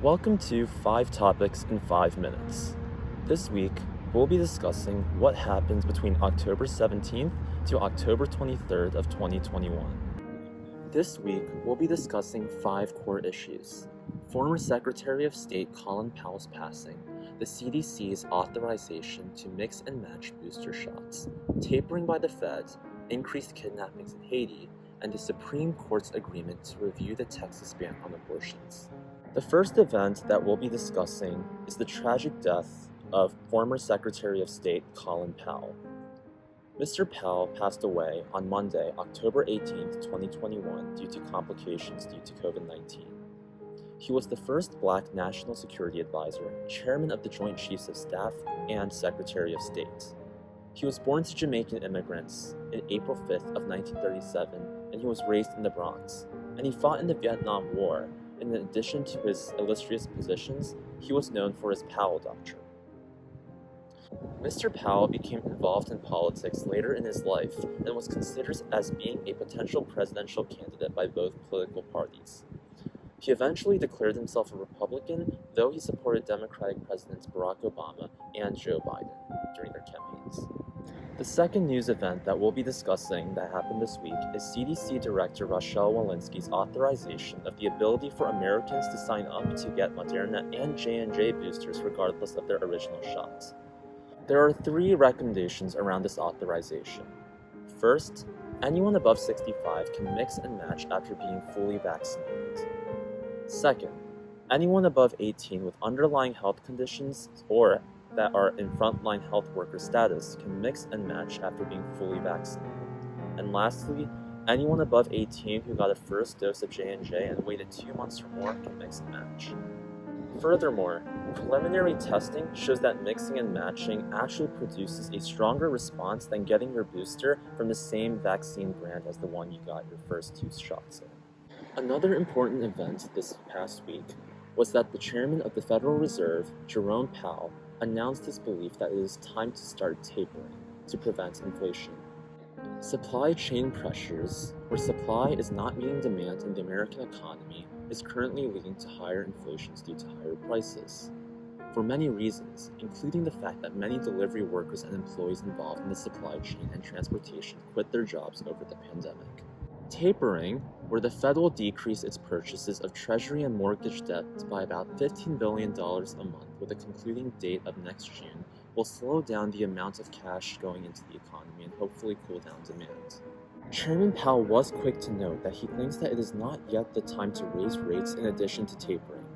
Welcome to 5 Topics in 5 Minutes. This week, we'll be discussing what happened between October 17th to October 23rd of 2021. This week, we'll be discussing 5 core issues: former Secretary of State Colin Powell's passing, the CDC's authorization to mix and match booster shots, tapering by the Fed, increased kidnappings in Haiti, and the Supreme Court's agreement to review the Texas ban on abortions. The first event that we'll be discussing is the tragic death of former Secretary of State Colin Powell. Mr. Powell passed away on Monday, October 18, 2021, due to complications due to COVID-19. He was the first Black National Security Advisor, Chairman of the Joint Chiefs of Staff, and Secretary of State. He was born to Jamaican immigrants in April 5th of 1937, and he was raised in the Bronx. And he fought in the Vietnam War. In addition to his illustrious positions, he was known for his Powell Doctrine. Mr. Powell became involved in politics later in his life and was considered as being a potential presidential candidate by both political parties. He eventually declared himself a Republican, though he supported Democratic Presidents Barack Obama and Joe Biden during their campaigns. The second news event that we'll be discussing that happened this week is CDC Director Rochelle Walensky's authorization of the ability for Americans to sign up to get Moderna and J&J boosters regardless of their original shots. There are 3 recommendations around this authorization. First, anyone above 65 can mix and match after being fully vaccinated. Second, anyone above 18 with underlying health conditions or that are in frontline health worker status can mix and match after being fully vaccinated. And lastly, anyone above 18 who got a first dose of J&J and waited 2 months or more can mix and match. Furthermore, preliminary testing shows that mixing and matching actually produces a stronger response than getting your booster from the same vaccine brand as the one you got your first 2 shots in. Another important event this past week was that the chairman of the Federal Reserve, Jerome Powell, announced his belief that it is time to start tapering to prevent inflation. Supply chain pressures, where supply is not meeting demand in the American economy, is currently leading to higher inflation due to higher prices. For many reasons, including the fact that many delivery workers and employees involved in the supply chain and transportation quit their jobs over the pandemic. Tapering, where the Fed will decrease its purchases of Treasury and mortgage debt by about $15 billion a month with a concluding date of next June, will slow down the amount of cash going into the economy and hopefully cool down demand. Chairman Powell was quick to note that he thinks that it is not yet the time to raise rates in addition to tapering.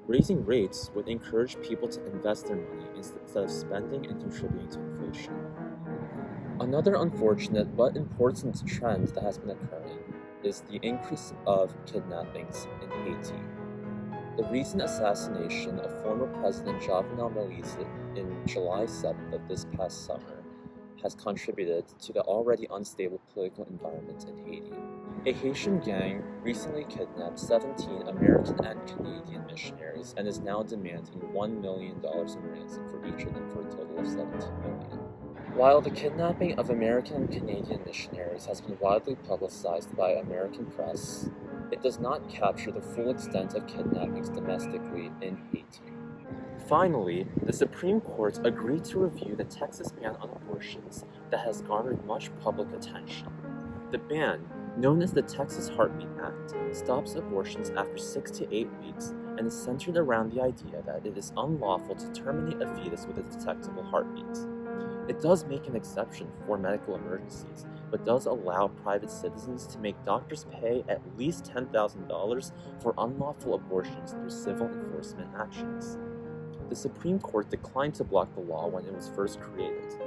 Raising rates would encourage people to invest their money instead of spending and contributing to inflation. Another unfortunate but important trend that has been occurring is the increase of kidnappings in Haiti. The recent assassination of former President Jovenel Moise in July 7th of this past summer has contributed to the already unstable political environment in Haiti. A Haitian gang recently kidnapped 17 American and Canadian missionaries and is now demanding $1 million in ransom for each of them for a total of $17 million. While the kidnapping of American and Canadian missionaries has been widely publicized by American press, it does not capture the full extent of kidnappings domestically in Haiti. Finally, the Supreme Court agreed to review the Texas ban on abortions that has garnered much public attention. The ban, known as the Texas Heartbeat Act, stops abortions after 6 to 8 weeks and is centered around the idea that it is unlawful to terminate a fetus with a detectable heartbeat. It does make an exception for medical emergencies, but does allow private citizens to make doctors pay at least $10,000 for unlawful abortions through civil enforcement actions. The Supreme Court declined to block the law when it was first created.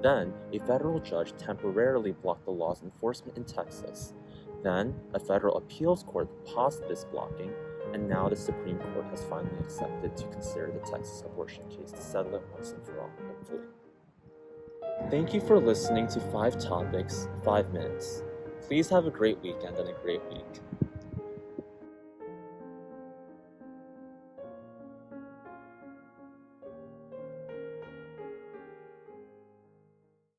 Then, a federal judge temporarily blocked the law's enforcement in Texas. Then, a federal appeals court paused this blocking, and now the Supreme Court has finally accepted to consider the Texas abortion case to settle it once and for all, hopefully. Thank you for listening to 5 Topics, 5 Minutes. Please have a great weekend and a great week.